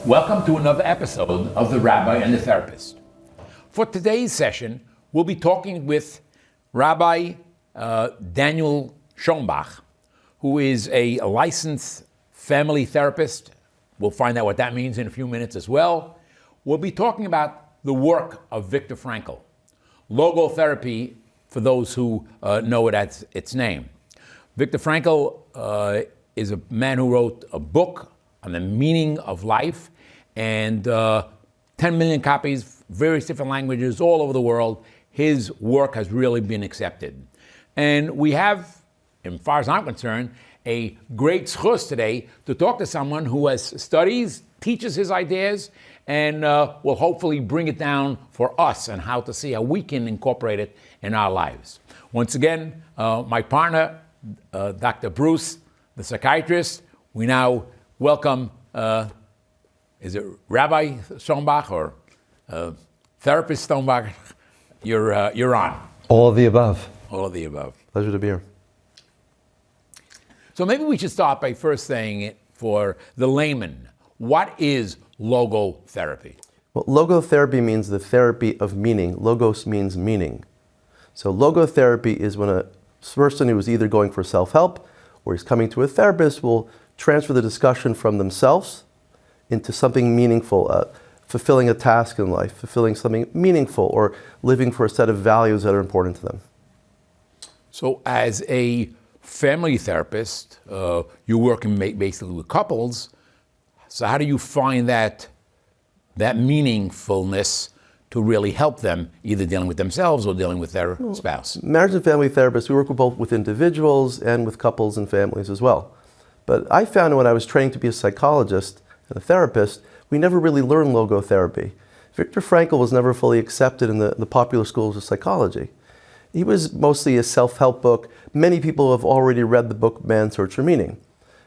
Welcome to another episode of The Rabbi and the Therapist. For today's session, we'll be talking with Rabbi Daniel Schonbuch, who is a licensed family therapist. We'll find out what that means in a few minutes as well. We'll be talking about the work of Viktor Frankl, Logotherapy, for those who know it as its name. Viktor Frankl is a man who wrote a book on the meaning of life, and 10 million copies, various different languages all over the world. His work has really been accepted. And we have, as far as I'm concerned, a great schus today to talk to someone who has studies, teaches his ideas, and will hopefully bring it down for us and how to see how we can incorporate it in our lives. Once again, my partner, Dr. Bruce, the psychiatrist, we now welcome, is it Rabbi Schonbuch or Therapist Schonbuch? You're on. All of the above. All of the above. Pleasure to be here. So maybe we should start by first saying it for the layman. What is logotherapy? Well, logotherapy means the therapy of meaning. Logos means meaning. So logotherapy is when a person who is either going for self-help or is coming to a therapist will transfer the discussion from themselves into something meaningful, fulfilling a task in life, fulfilling something meaningful, or living for a set of values that are important to them. So as a family therapist, you work basically with couples. So how do you find that meaningfulness to really help them, either dealing with themselves or dealing with their spouse? Marriage and family therapists, we work with both with individuals and with couples and families as well. But I found when I was training to be a psychologist and a therapist, we never really learned logotherapy. Viktor Frankl was never fully accepted in the popular schools of psychology. He was mostly a self-help book. Many people have already read the book Man's Search for Meaning.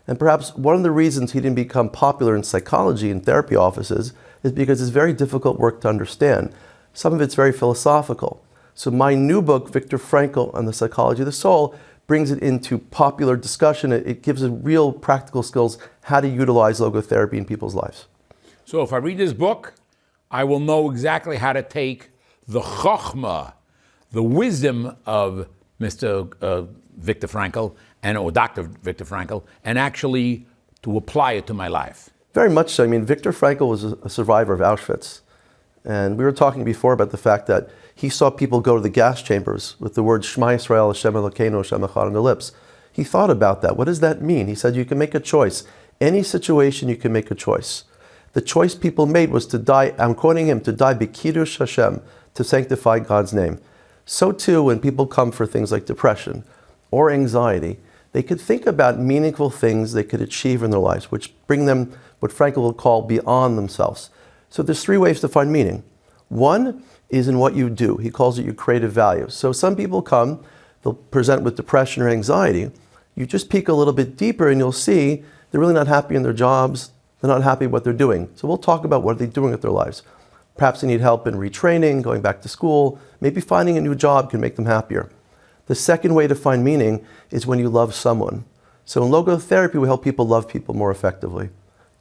And perhaps one of the reasons he didn't become popular in psychology and therapy offices is because it's very difficult work to understand. Some of it's very philosophical. So my new book, Viktor Frankl and the Psychology of the Soul, brings it into popular discussion. It gives it real practical skills how to utilize logotherapy in people's lives. So if I read this book, I will know exactly how to take the chokhmah, the wisdom of Mr. Viktor Frankl, or Dr. Viktor Frankl, and actually to apply it to my life. Very much so. I mean, Viktor Frankl was a survivor of Auschwitz. And we were talking before about the fact that he saw people go to the gas chambers with the words Shema Yisrael, Hashem Elokeinu, Hashem Echad on their lips. He thought about that. What does that mean? He said you can make a choice. Any situation you can make a choice. The choice people made was to die, I'm quoting him, to die b'kiddush Hashem, to sanctify God's name. So too, when people come for things like depression or anxiety, they could think about meaningful things they could achieve in their lives, which bring them what Frankl would call beyond themselves. So there's three ways to find meaning. One is in what you do. He calls it your creative values. So some people come, they'll present with depression or anxiety. You just peek a little bit deeper and you'll see they're really not happy in their jobs. They're not happy with what they're doing. So we'll talk about what are they doing with their lives. Perhaps they need help in retraining, going back to school. Maybe finding a new job can make them happier. The second way to find meaning is when you love someone. So in logotherapy, we help people love people more effectively.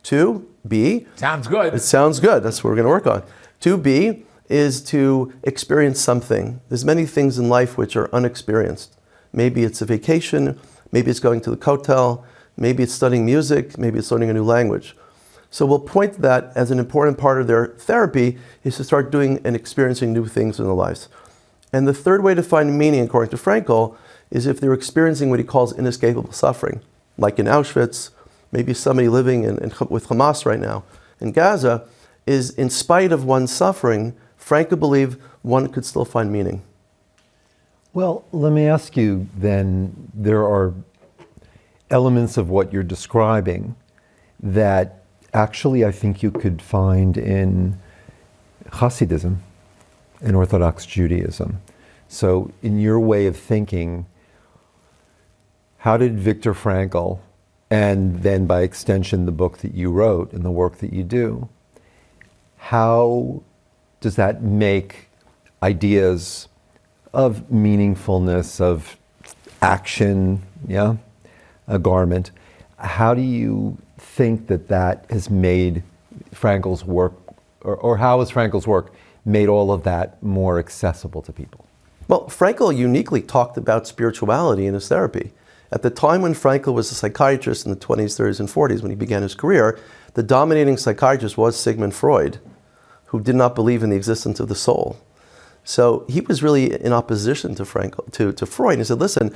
2B. Sounds good. It sounds good. That's what we're going to work on. 2B is to experience something. There's many things in life which are unexperienced. Maybe it's a vacation. Maybe it's going to the kotel. Maybe it's studying music. Maybe it's learning a new language. So we'll point to that as an important part of their therapy is to start doing and experiencing new things in their lives. And the third way to find meaning, according to Frankl, is if they're experiencing what he calls inescapable suffering, like in Auschwitz, maybe somebody living with Hamas right now in Gaza, is in spite of one's suffering, Frankl believed one could still find meaning. Well, let me ask you then, there are elements of what you're describing that actually I think you could find in Hasidism, in Orthodox Judaism. So in your way of thinking, how did Viktor Frankl, and then by extension the book that you wrote and the work that you do, how does that make ideas of meaningfulness, of action, a garment, how do you think that has made Frankl's work, or how has Frankl's work made all of that more accessible to people? Well, Frankl uniquely talked about spirituality in his therapy. At the time when Frankl was a psychiatrist in the 20s, 30s, and 40s, when he began his career, the dominating psychiatrist was Sigmund Freud, who did not believe in the existence of the soul. So he was really in opposition to Frankl, to Freud. He said, listen,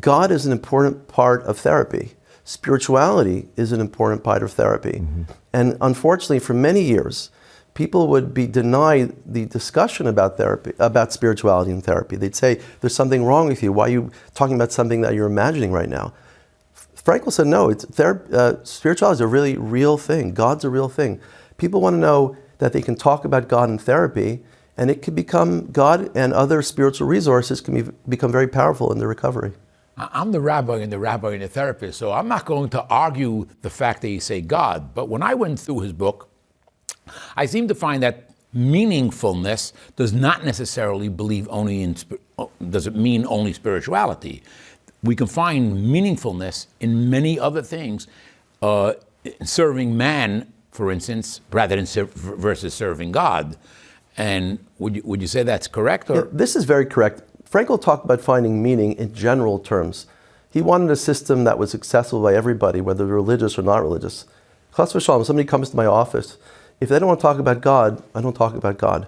God is an important part of therapy. Spirituality is an important part of therapy. Mm-hmm. And unfortunately, for many years, people would be denied the discussion about therapy, about spirituality in therapy. They'd say, there's something wrong with you. Why are you talking about something that you're imagining right now? Frankl said, no, spirituality is a really real thing. God's a real thing. People want to know that they can talk about God in therapy, and it can become, God and other spiritual resources can become very powerful in the recovery. I'm the rabbi and the therapist, so I'm not going to argue the fact that you say God. But when I went through his book, I seem to find that meaningfulness does not necessarily does it mean only spirituality. We can find meaningfulness in many other things, serving man, for instance, rather than versus serving God. And would you say that's correct? Or? Yeah, this is very correct. Frankl talked about finding meaning in general terms. He wanted a system that was accessible by everybody, whether religious or not religious. Chas v'shalom, somebody comes to my office. If they don't want to talk about God, I don't talk about God.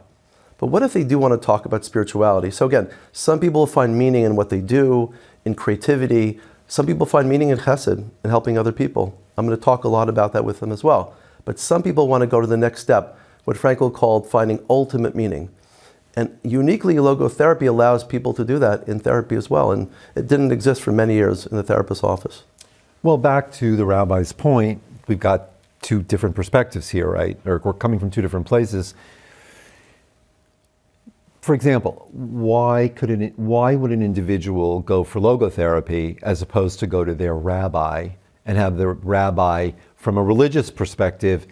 But what if they do want to talk about spirituality? So again, some people find meaning in what they do, in creativity. Some people find meaning in chesed, in helping other people. I'm going to talk a lot about that with them as well. But some people want to go to the next step, what Frankl called finding ultimate meaning. And uniquely, logotherapy allows people to do that in therapy as well. And it didn't exist for many years in the therapist's office. Well, back to the rabbi's point, we've got two different perspectives here, right? Or we're coming from two different places. For example, why would an individual go for logotherapy as opposed to go to their rabbi and have the rabbi, from a religious perspective,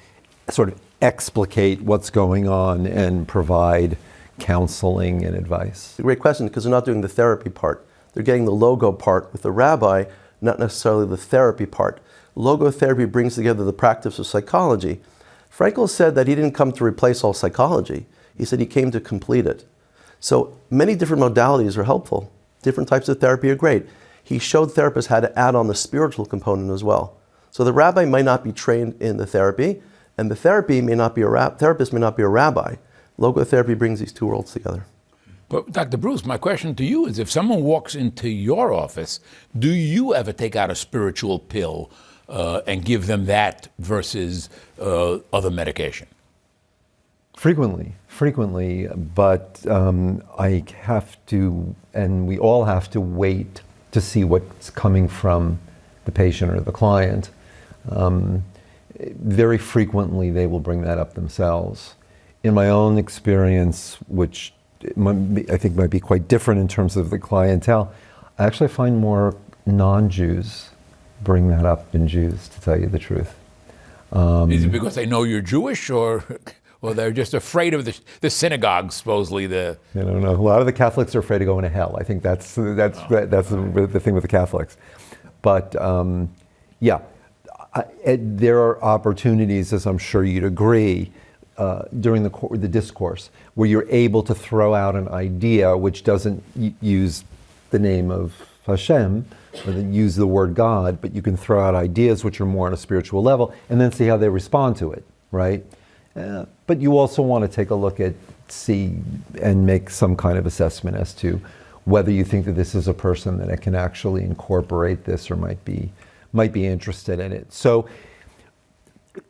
sort of explicate what's going on and provide counseling and advice? It's a great question, because they're not doing the therapy part. They're getting the logo part with the rabbi, not necessarily the therapy part. Logotherapy brings together the practice of psychology. Frankl said that he didn't come to replace all psychology. He said he came to complete it. So many different modalities are helpful. Different types of therapy are great. He showed therapists how to add on the spiritual component as well. So the rabbi might not be trained in the therapy, and the therapist may not be a rabbi. Logotherapy brings these two worlds together. But Dr. Bruce, my question to you is, if someone walks into your office, do you ever take out a spiritual pill and give them that versus other medication? Frequently, but I have to, and we all have to wait to see what's coming from the patient or the client. Very frequently they will bring that up themselves. In my own experience, which I think might be quite different in terms of the clientele, I actually find more non-Jews bring that up than Jews, to tell you the truth. Is it because they know you're Jewish, or they're just afraid of the synagogue, supposedly? I don't know. A lot of the Catholics are afraid of going to hell. I think that's the thing with the Catholics. But there are opportunities, as I'm sure you'd agree, during the discourse, where you're able to throw out an idea which doesn't use the name of Hashem, or use the word God, but you can throw out ideas which are more on a spiritual level, and then see how they respond to it, right? But you also want to take a look at, see, and make some kind of assessment as to whether you think that this is a person that can actually incorporate this or might be interested in it. So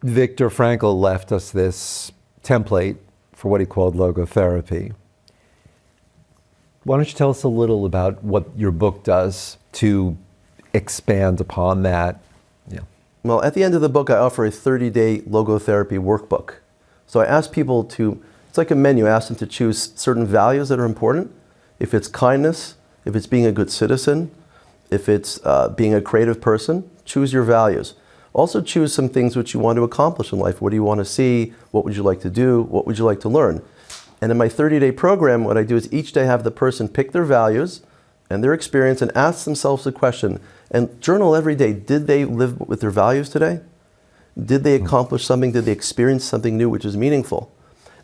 Viktor Frankl left us this template for what he called logotherapy. Why don't you tell us a little about what your book does to expand upon that? Yeah. Well, at the end of the book, I offer a 30-day logotherapy workbook. So I ask people it's like a menu, I ask them to choose certain values that are important. If it's kindness, if it's being a good citizen, if it's being a creative person, choose your values. Also choose some things which you want to accomplish in life. What do you want to see? What would you like to do? What would you like to learn? And in my 30-day program, what I do is each day have the person pick their values and their experience and ask themselves the question, and journal every day. Did they live with their values today? Did they accomplish something? Did they experience something new which is meaningful?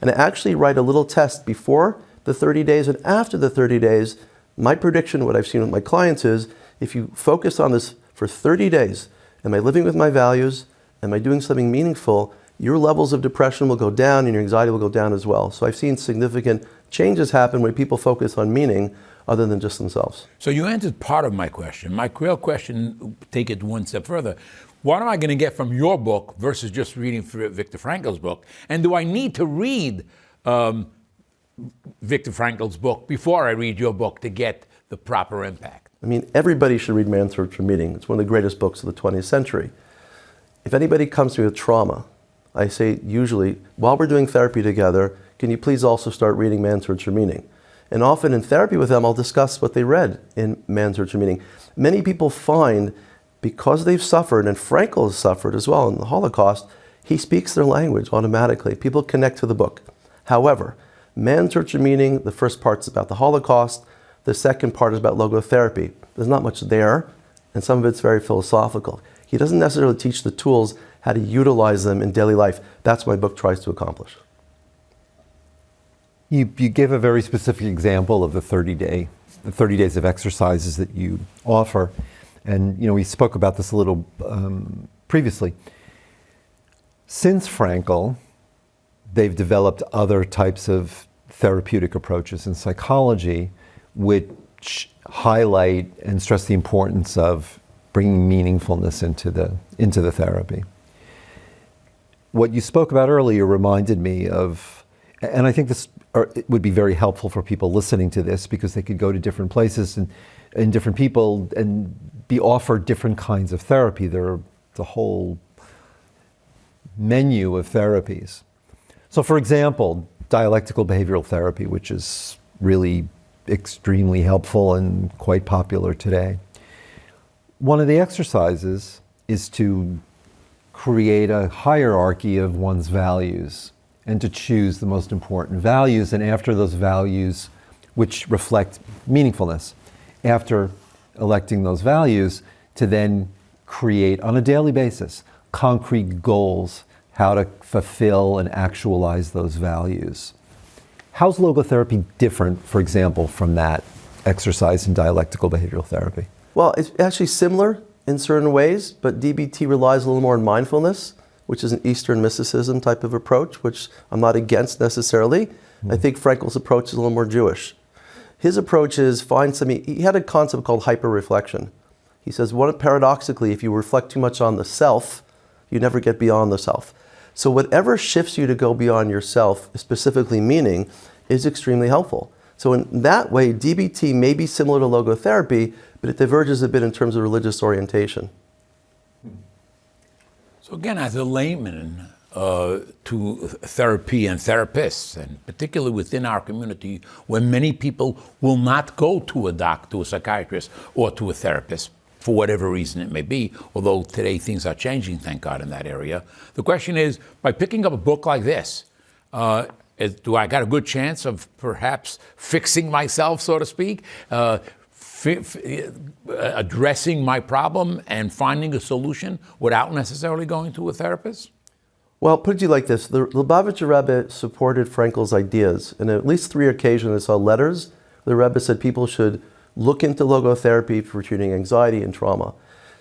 And I actually write a little test before the 30 days and after the 30 days. My prediction, what I've seen with my clients is, if you focus on this for 30 days, am I living with my values? Am I doing something meaningful? Your levels of depression will go down and your anxiety will go down as well. So I've seen significant changes happen when people focus on meaning other than just themselves. So you answered part of my question. My real question, take it one step further. What am I going to get from your book versus just reading Viktor Frankl's book? And do I need to read Viktor Frankl's book before I read your book to get the proper impact? I mean, everybody should read Man's Search for Meaning. It's one of the greatest books of the 20th century. If anybody comes to me with trauma, I say usually, while we're doing therapy together, can you please also start reading Man's Search for Meaning? And often in therapy with them, I'll discuss what they read in Man's Search for Meaning. Many people find, because they've suffered, and Frankl has suffered as well in the Holocaust, he speaks their language automatically. People connect to the book. However, Man's Search for Meaning, the first part's about the Holocaust, the second part is about logotherapy. There's not much there, and some of it's very philosophical. He doesn't necessarily teach the tools, how to utilize them in daily life. That's what my book tries to accomplish. You gave a very specific example of the 30 days of exercises that you offer. And we spoke about this a little previously. Since Frankl, they've developed other types of therapeutic approaches in psychology which highlight and stress the importance of bringing meaningfulness into the therapy. What you spoke about earlier reminded me of, and I think it would be very helpful for people listening to this, because they could go to different places and different people and be offered different kinds of therapy. There are the whole menu of therapies. So for example, dialectical behavioral therapy, which is really extremely helpful and quite popular today. One of the exercises is to create a hierarchy of one's values and to choose the most important values, and after those values, which reflect meaningfulness, after electing those values, to then create on a daily basis concrete goals, how to fulfill and actualize those values. How's logotherapy different, for example, from that exercise in dialectical behavioral therapy? Well, it's actually similar in certain ways, but DBT relies a little more on mindfulness, which is an Eastern mysticism type of approach, which I'm not against necessarily. I think Frankl's approach is a little more Jewish. His approach is find something. He had a concept called hyper-reflection. He says, paradoxically, if you reflect too much on the self, you never get beyond the self. So whatever shifts you to go beyond yourself, specifically meaning, is extremely helpful. So in that way, DBT may be similar to logotherapy, but it diverges a bit in terms of religious orientation. So again, as a layman to therapy and therapists, and particularly within our community, where many people will not go to a doctor, to a psychiatrist, or to a therapist, for whatever reason it may be, although today things are changing, thank God, in that area. The question is, by picking up a book like this, do I got a good chance of perhaps fixing myself, so to speak, addressing my problem and finding a solution without necessarily going to a therapist? Well, put it to you like this. The Lubavitcher Rebbe supported Frankl's ideas. And at least 3 occasions I saw letters. The Rebbe said people should look into logotherapy for treating anxiety and trauma.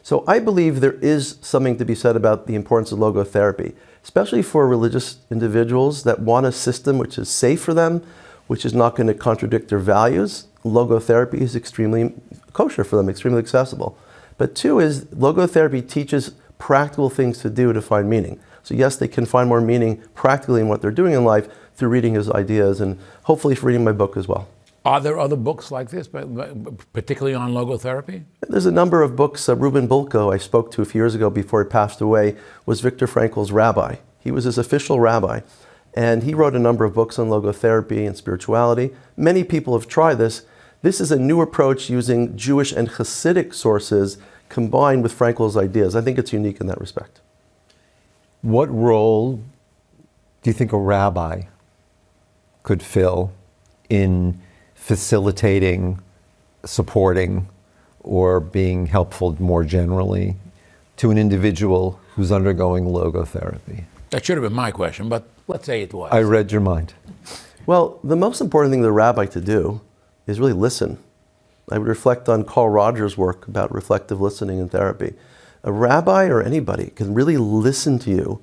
So I believe there is something to be said about the importance of logotherapy, especially for religious individuals that want a system which is safe for them, which is not going to contradict their values. Logotherapy is extremely kosher for them, extremely accessible. But 2 is logotherapy teaches practical things to do to find meaning. So yes, they can find more meaning practically in what they're doing in life through reading his ideas and hopefully for reading my book as well. Are there other books like this, particularly on logotherapy? There's a number of books. Reuben Bulko, I spoke to a few years ago before he passed away, was Viktor Frankl's rabbi. He was his official rabbi. And he wrote a number of books on logotherapy and spirituality. Many people have tried this. This is a new approach using Jewish and Hasidic sources combined with Frankl's ideas. I think it's unique in that respect. What role do you think a rabbi could fill in facilitating, supporting, or being helpful more generally to an individual who's undergoing logotherapy? That should have been my question, but let's say it was. I read your mind. Well, the most important thing the rabbi to do is really listen. I would reflect on Carl Rogers' work about reflective listening in therapy. A rabbi or anybody can really listen to you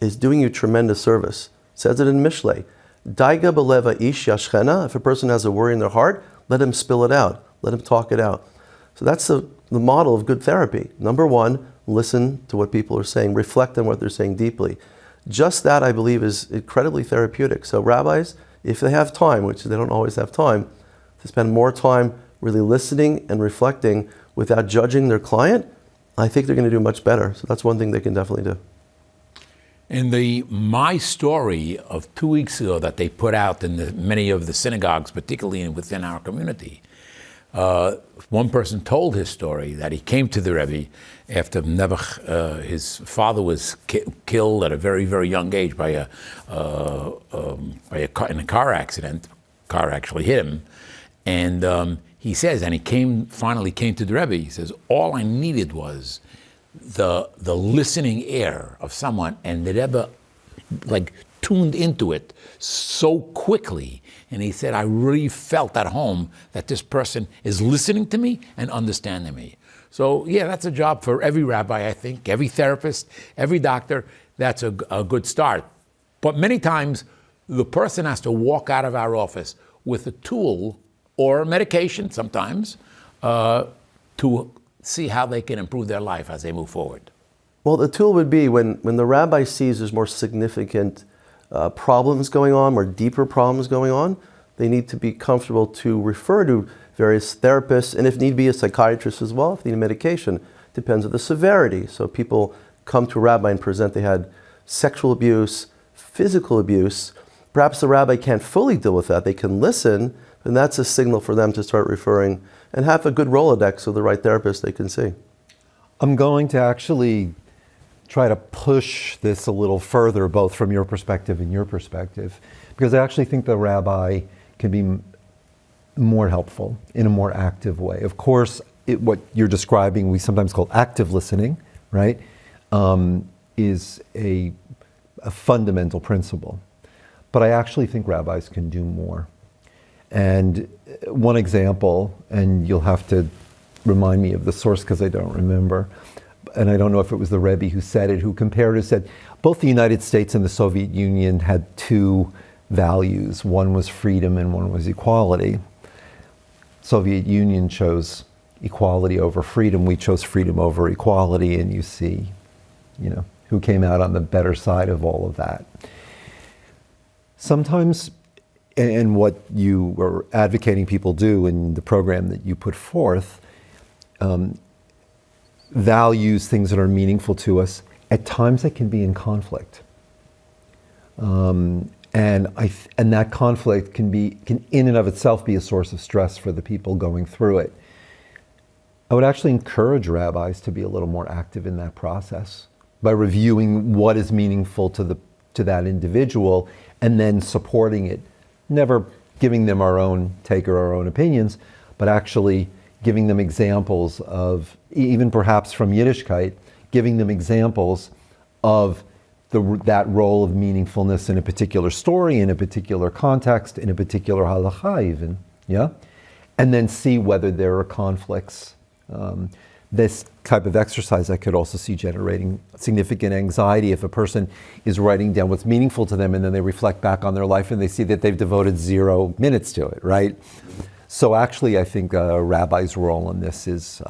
is doing you tremendous service. It says it in Mishlei. Daiga beleva ish yashchena. If a person has a worry in their heart, let him spill it out. Let him talk it out. So that's the model of good therapy. Number one, listen to what people are saying. Reflect on what they're saying deeply. Just that, I believe, is incredibly therapeutic. So rabbis, if they have time, which they don't always have time, to spend more time really listening and reflecting without judging their client, I think they're going to do much better. So that's one thing they can definitely do. In the My Story of 2 weeks ago that they put out in many of the synagogues, particularly within our community, one person told his story that he came to the Rebbe after his father was killed at a very, very young age by in a car accident. Car actually hit him. And he says, and he finally came to the Rebbe, he says, all I needed was the listening ear of someone, and the Rebbe tuned into it so quickly. And he said, I really felt at home that this person is listening to me and understanding me. So yeah, that's a job for every rabbi, I think, every therapist, every doctor. That's a good start. But many times, the person has to walk out of our office with a tool or a medication sometimes to see how they can improve their life as they move forward. Well, the tool would be when the rabbi sees there's more significant problems going on, more deeper problems going on, they need to be comfortable to refer to various therapists, and if need be, a psychiatrist as well, if they need medication. Depends on the severity. So people come to a rabbi and present they had sexual abuse, physical abuse. Perhaps the rabbi can't fully deal with that. They can listen, and that's a signal for them to start referring and have a good Rolodex of the right therapist they can see. I'm going to actually try to push this a little further, both from your perspective and your perspective, because I actually think the rabbi can be more helpful in a more active way. Of course, what you're describing, we sometimes call active listening, right, is a fundamental principle. But I actually think rabbis can do more. And one example, and you'll have to remind me of the source because I don't remember, and I don't know if it was the Rebbe who said it, who compared it, said both the United States and the Soviet Union had two values. One was freedom and one was equality. Soviet Union chose equality over freedom. We chose freedom over equality, and you see, who came out on the better side of all of that. Sometimes, and what you were advocating people do in the program that you put forth, values things that are meaningful to us. At times it can be in conflict. And that conflict can in and of itself be a source of stress for the people going through it. I would actually encourage rabbis to be a little more active in that process by reviewing what is meaningful to that individual and then supporting it. Never giving them our own take or our own opinions, but actually giving them examples of, even perhaps from Yiddishkeit, giving them examples of that role of meaningfulness in a particular story, in a particular context, in a particular halacha even, yeah? And then see whether there are conflicts. This type of exercise I could also see generating significant anxiety if a person is writing down what's meaningful to them and then they reflect back on their life and they see that they've devoted 0 minutes to it, right? So actually I think a rabbi's role in this is,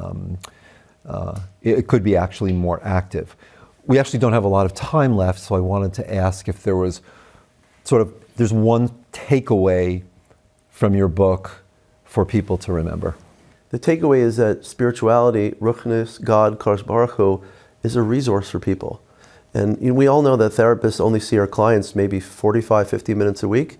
it could be actually more active. We actually don't have a lot of time left, so I wanted to ask if there was there's one takeaway from your book for people to remember. The takeaway is that spirituality, Ruchnis, God, Kadosh Baruch Hu, is a resource for people. And we all know that therapists only see our clients maybe 45, 50 minutes a week.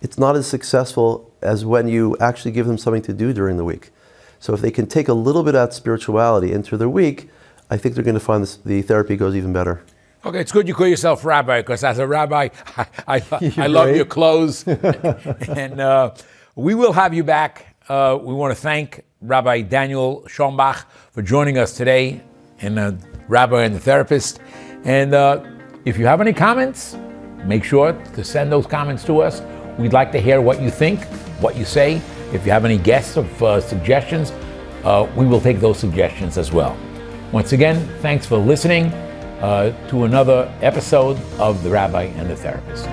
It's not as successful as when you actually give them something to do during the week. So if they can take a little bit of that spirituality into their week, I think they're going to find the therapy goes even better. Okay, it's good you call yourself rabbi, because as a rabbi, I love your clothes. And we will have you back we want to thank Rabbi Daniel Schonbuch for joining us today, and Rabbi and the Therapist. And if you have any comments, make sure to send those comments to us. We'd like to hear what you think, what you say. If you have any guests of suggestions, we will take those suggestions as well. Once again, thanks for listening to another episode of The Rabbi and the Therapist.